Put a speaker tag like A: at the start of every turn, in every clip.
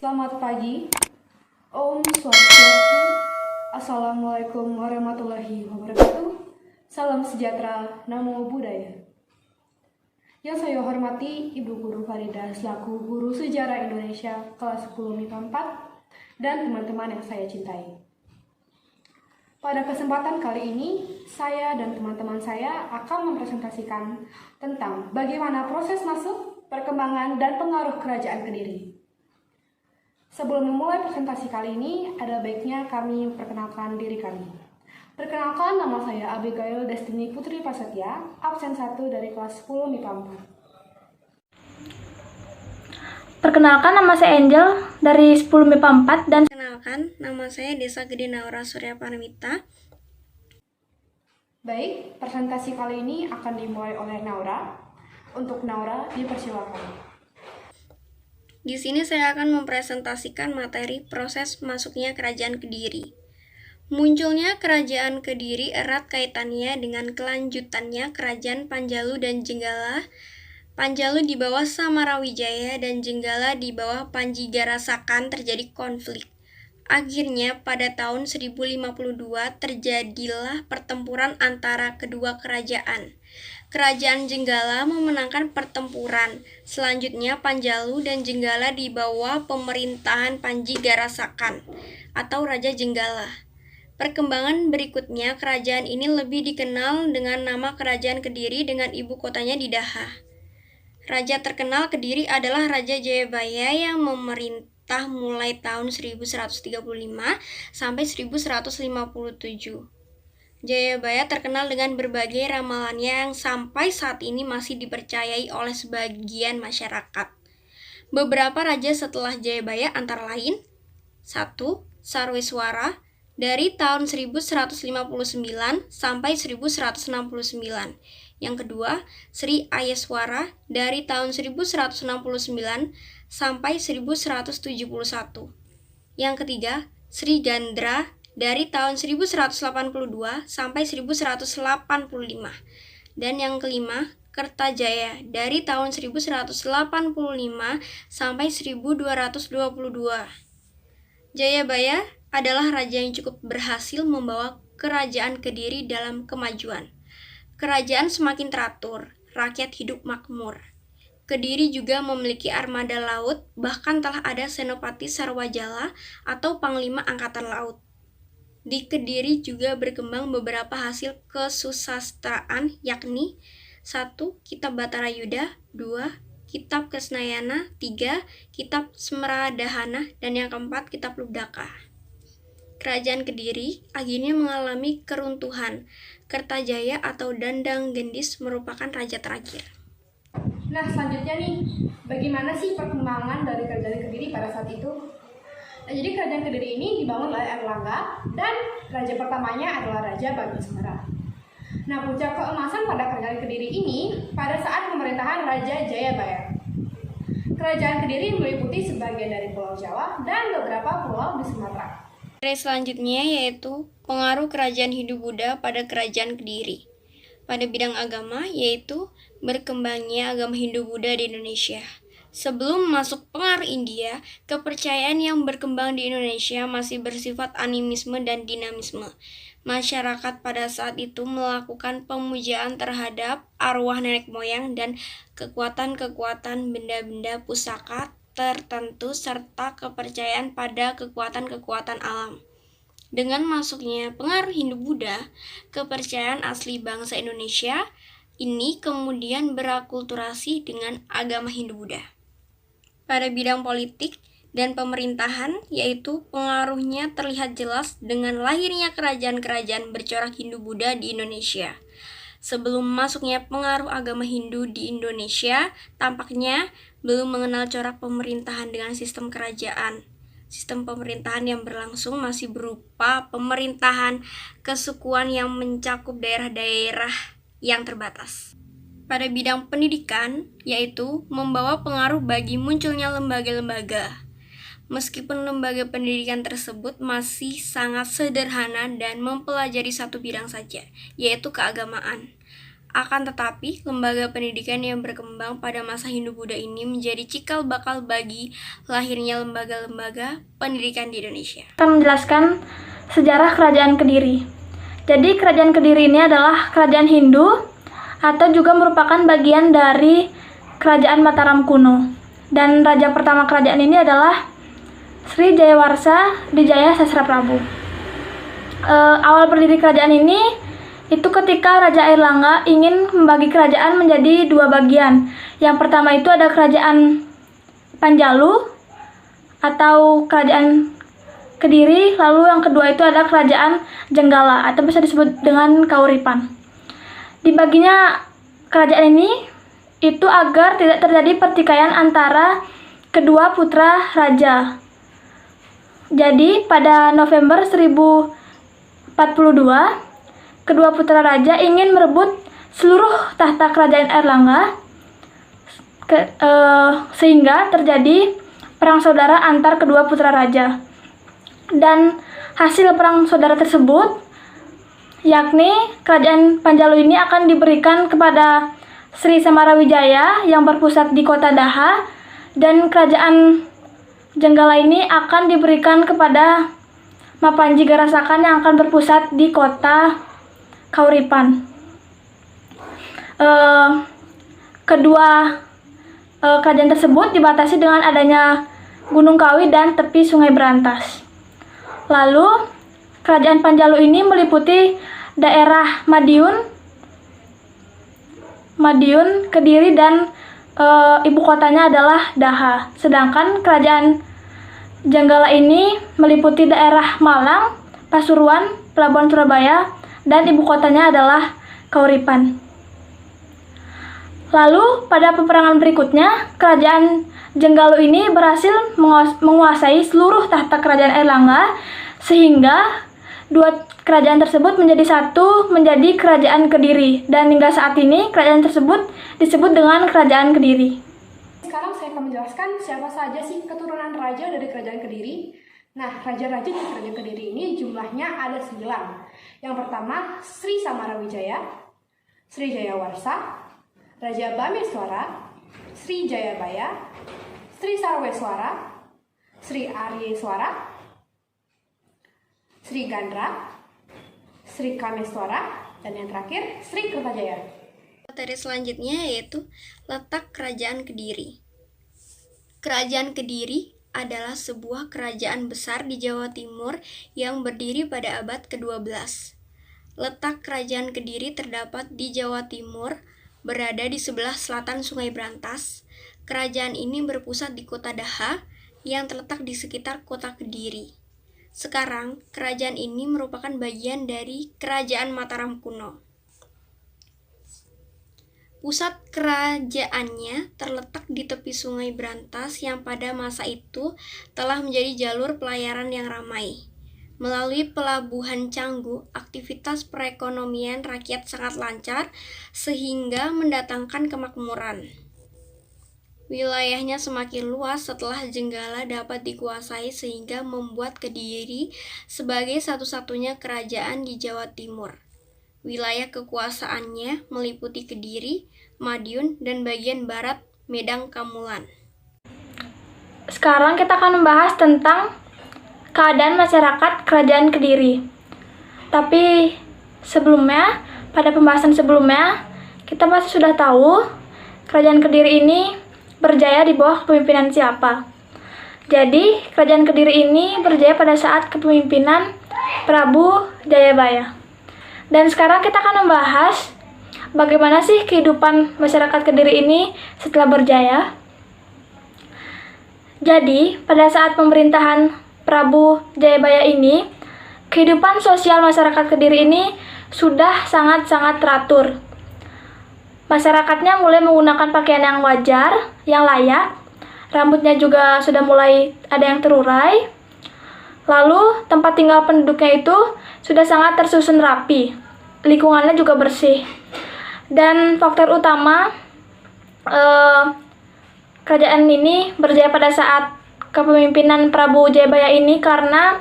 A: Selamat pagi, Om Swastiastu, Assalamualaikum warahmatullahi wabarakatuh, salam sejahtera, Namo Buddhaya. Yang saya hormati Ibu Guru Farida selaku Guru Sejarah Indonesia kelas 10 MIPA 4 dan teman-teman yang saya cintai. Pada kesempatan kali ini, saya dan teman-teman saya akan mempresentasikan tentang bagaimana proses masuk, perkembangan, dan pengaruh kerajaan Kediri. Sebelum memulai presentasi kali ini, ada baiknya kami memperkenalkan diri kami. Perkenalkan, nama saya Abigail Destiny Putri Prasetya, absen 1 dari kelas 10 MIPA 4.
B: Perkenalkan, nama saya Angel dari 10 MIPA 4 dan
C: Perkenalkan, nama saya Desa Gede Naura Surya Paramita.
A: Baik, presentasi kali ini akan dimulai oleh Naura. Untuk Naura, dipersilakan.
C: Di sini saya akan mempresentasikan materi proses masuknya Kerajaan Kediri. Munculnya Kerajaan Kediri erat kaitannya dengan kelanjutannya Kerajaan Panjalu dan Jenggala. Panjalu di bawah Samarawijaya dan Jenggala di bawah Panjigarasakan terjadi konflik. Akhirnya pada tahun 1052 terjadilah pertempuran antara kedua kerajaan. Kerajaan Jenggala memenangkan pertempuran. Selanjutnya Panjalu dan Jenggala di bawah pemerintahan Panjigarasakan atau Raja Jenggala. Perkembangan berikutnya kerajaan ini lebih dikenal dengan nama Kerajaan Kediri dengan ibu kotanya di Daha. Raja terkenal Kediri adalah Raja Jayabaya yang memerintah mulai tahun 1135 sampai 1157. Jayabaya terkenal dengan berbagai ramalannya yang sampai saat ini masih dipercayai oleh sebagian masyarakat. Beberapa raja setelah Jayabaya antara lain 1. Sarweswara dari tahun 1159 sampai 1169. Yang kedua, Sri Ayeswara dari tahun 1169 sampai 1171. Yang ketiga, Sri Gandra dari tahun 1182 sampai 1185. Dan yang kelima, Kertajaya dari tahun 1185 sampai 1222. Jayabaya adalah raja yang cukup berhasil membawa kerajaan Kediri dalam kemajuan. Kerajaan semakin teratur, rakyat hidup makmur. Kediri juga memiliki armada laut, bahkan telah ada Senopati Sarwajala atau Panglima Angkatan Laut. Di Kediri juga berkembang beberapa hasil kesusastraan, yakni 1. Kitab Batarayuda, 2. Kitab Kesnayana, 3. Kitab Smeradahana, dan yang keempat Kitab Lubdaka. Kerajaan Kediri akhirnya mengalami keruntuhan. Kertajaya atau Dandang Gendis merupakan raja terakhir.
A: Nah, selanjutnya nih, bagaimana sih perkembangan dari Kerajaan Kediri pada saat itu? Nah, jadi Kerajaan Kediri ini dibangun oleh Erlangga dan raja pertamanya adalah Raja Bagismara. Nah, puncak keemasan pada Kerajaan Kediri ini pada saat pemerintahan Raja Jayabaya. Kerajaan Kediri meliputi sebagian dari Pulau Jawa dan beberapa pulau di Sumatera.
C: Materi selanjutnya yaitu pengaruh Kerajaan Hindu-Buddha pada Kerajaan Kediri. Pada bidang agama yaitu berkembangnya agama Hindu-Buddha di Indonesia. Sebelum masuk pengaruh India, kepercayaan yang berkembang di Indonesia masih bersifat animisme dan dinamisme. Masyarakat pada saat itu melakukan pemujaan terhadap arwah nenek moyang dan kekuatan-kekuatan benda-benda pusaka tertentu serta kepercayaan pada kekuatan-kekuatan alam. Dengan masuknya pengaruh Hindu-Buddha, kepercayaan asli bangsa Indonesia ini kemudian berakulturasi dengan agama Hindu-Buddha. Pada bidang politik dan pemerintahan, yaitu pengaruhnya terlihat jelas dengan lahirnya kerajaan-kerajaan bercorak Hindu-Buddha di Indonesia. Sebelum masuknya pengaruh agama Hindu di Indonesia, tampaknya belum mengenal corak pemerintahan dengan sistem kerajaan. Sistem pemerintahan yang berlangsung masih berupa pemerintahan kesukuan yang mencakup daerah-daerah yang terbatas. Pada bidang pendidikan, yaitu membawa pengaruh bagi munculnya lembaga-lembaga. Meskipun lembaga pendidikan tersebut masih sangat sederhana dan mempelajari satu bidang saja, yaitu keagamaan. Akan tetapi, lembaga pendidikan yang berkembang pada masa Hindu-Buddha ini menjadi cikal bakal bagi lahirnya lembaga-lembaga pendidikan di Indonesia.
B: Akan menjelaskan sejarah Kerajaan Kediri. Jadi Kerajaan Kediri ini adalah kerajaan Hindu atau juga merupakan bagian dari Kerajaan Mataram kuno. Dan raja pertama kerajaan ini adalah Sri Jayawarsa Dijaya Sasra Prabu. Awal berdiri kerajaan ini itu ketika Raja Airlangga ingin membagi kerajaan menjadi dua bagian. Yang pertama itu ada Kerajaan Panjalu atau Kerajaan Kediri, lalu yang kedua itu ada Kerajaan Jenggala atau bisa disebut dengan Kauripan. Dibaginya kerajaan ini itu agar tidak terjadi pertikaian antara kedua putra raja. Jadi pada November 1042, kedua putra raja ingin merebut seluruh tahta kerajaan Airlangga, sehingga terjadi perang saudara antar kedua putra raja. Dan hasil perang saudara tersebut, yakni kerajaan Panjalu ini akan diberikan kepada Sri Samarawijaya yang berpusat di kota Daha, dan kerajaan Jenggala ini akan diberikan kepada Mapanji Garasakan yang akan berpusat di kota Kauripan. Kedua kerajaan tersebut dibatasi dengan adanya Gunung Kawi dan tepi Sungai Berantas. Lalu, kerajaan Panjalu ini meliputi daerah Madiun, Kediri, dan ibu kotanya adalah Daha. Sedangkan kerajaan Jenggala ini meliputi daerah Malang, Pasuruan, Pelabuhan Surabaya, dan ibu kotanya adalah Kauripan. Lalu pada peperangan berikutnya, kerajaan Jenggala ini berhasil menguasai seluruh tahta kerajaan Airlangga, sehingga dua kerajaan tersebut menjadi satu, menjadi Kerajaan Kediri, dan hingga saat ini kerajaan tersebut disebut dengan Kerajaan Kediri.
A: Sekarang saya akan menjelaskan siapa saja sih keturunan raja dari Kerajaan Kediri. Nah, raja-raja di Kerajaan Kediri ini jumlahnya ada 9. Yang pertama, Sri Samarawijaya, Sri Jayawarsa, Raja Bameswara, Sri Jayabaya, Sri Sarweswara, Sri Aryeswara, Sri Gandra, Sri Kameswara, dan yang terakhir Sri Kertajaya.
C: Materi selanjutnya yaitu letak Kerajaan Kediri. Kerajaan Kediri adalah sebuah kerajaan besar di Jawa Timur yang berdiri pada abad ke-12. Letak Kerajaan Kediri terdapat di Jawa Timur, berada di sebelah selatan Sungai Berantas. Kerajaan ini berpusat di kota Daha yang terletak di sekitar kota Kediri. Sekarang, kerajaan ini merupakan bagian dari Kerajaan Mataram kuno. Pusat kerajaannya terletak di tepi Sungai Berantas yang pada masa itu telah menjadi jalur pelayaran yang ramai. Melalui pelabuhan Canggu, aktivitas perekonomian rakyat sangat lancar sehingga mendatangkan kemakmuran. Wilayahnya semakin luas setelah Jenggala dapat dikuasai sehingga membuat Kediri sebagai satu-satunya kerajaan di Jawa Timur. Wilayah kekuasaannya meliputi Kediri, Madiun, dan bagian barat Medang Kamulan.
B: Sekarang kita akan membahas tentang keadaan masyarakat Kerajaan Kediri. Tapi sebelumnya, pada pembahasan sebelumnya, kita pasti sudah tahu Kerajaan Kediri ini berjaya di bawah kepemimpinan siapa. Jadi, Kerajaan Kediri ini berjaya pada saat kepemimpinan Prabu Jayabaya. Dan sekarang kita akan membahas bagaimana sih kehidupan masyarakat Kediri ini setelah berjaya. Jadi, pada saat pemerintahan Prabu Jayabaya ini, kehidupan sosial masyarakat Kediri ini sudah sangat-sangat teratur. Masyarakatnya mulai menggunakan pakaian yang wajar, yang layak, rambutnya juga sudah mulai ada yang terurai. Lalu, tempat tinggal penduduknya itu sudah sangat tersusun rapi, lingkungannya juga bersih. Dan faktor utama kerajaan ini berjaya pada saat kepemimpinan Prabu Jayabaya ini karena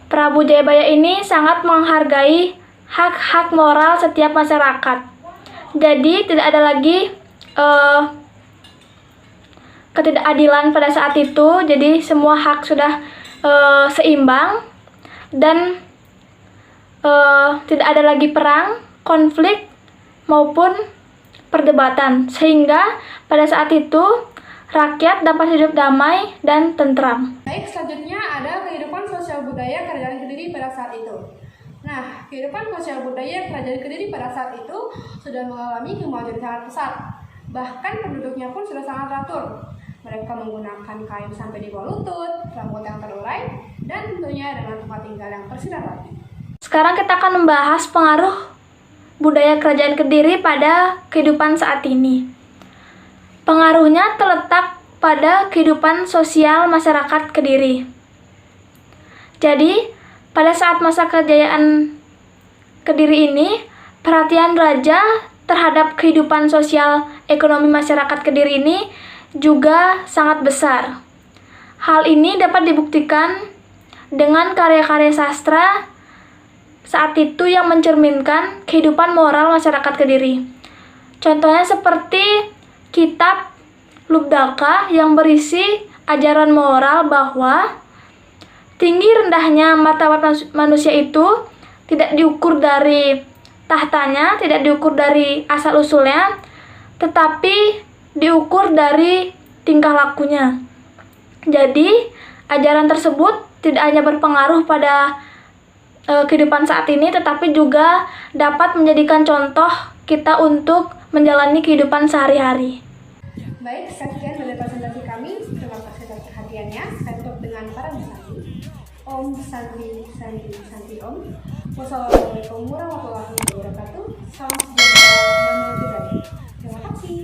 B: Prabu Jayabaya ini sangat menghargai hak-hak moral setiap masyarakat. Jadi tidak ada lagi ketidakadilan pada saat itu. Jadi semua hak sudah seimbang dan tidak ada lagi perang, konflik maupun perdebatan, sehingga pada saat itu rakyat dapat hidup damai dan tentram.
A: Baik, selanjutnya ada kehidupan sosial budaya Kerajaan Kediri pada saat itu. Nah, kehidupan sosial budaya Kerajaan Kediri pada saat itu sudah mengalami kemajuan sangat pesat. Bahkan penduduknya pun sudah sangat teratur. Mereka menggunakan kain sampai di bawah lutut, rambut yang terurai, dan tentunya dengan tempat tinggal yang tersirat rapi.
B: Sekarang kita akan membahas pengaruh budaya Kerajaan Kediri pada kehidupan saat ini. Pengaruhnya terletak pada kehidupan sosial masyarakat Kediri. Jadi, pada saat masa kejayaan Kediri ini, perhatian raja terhadap kehidupan sosial ekonomi masyarakat Kediri ini juga sangat besar. Hal ini dapat dibuktikan dengan karya-karya sastra saat itu yang mencerminkan kehidupan moral masyarakat Kediri. Contohnya seperti kitab Lubdaka yang berisi ajaran moral bahwa tinggi rendahnya martabat manusia itu tidak diukur dari tahtanya, tidak diukur dari asal-usulnya, tetapi diukur dari tingkah lakunya. Jadi, ajaran tersebut tidak hanya berpengaruh pada kehidupan saat ini, tetapi juga dapat menjadikan contoh kita untuk menjalani kehidupan sehari-hari.
A: Baik, sekian dari presentasi kami. Terima kasih atas perhatiannya. Saya tutup dengan para santi. Om Santi Santi Santi Om. Wassalamualaikum warahmatullahi wabarakatuh. Salam sejahtera, namo buddhaya. Terima kasih.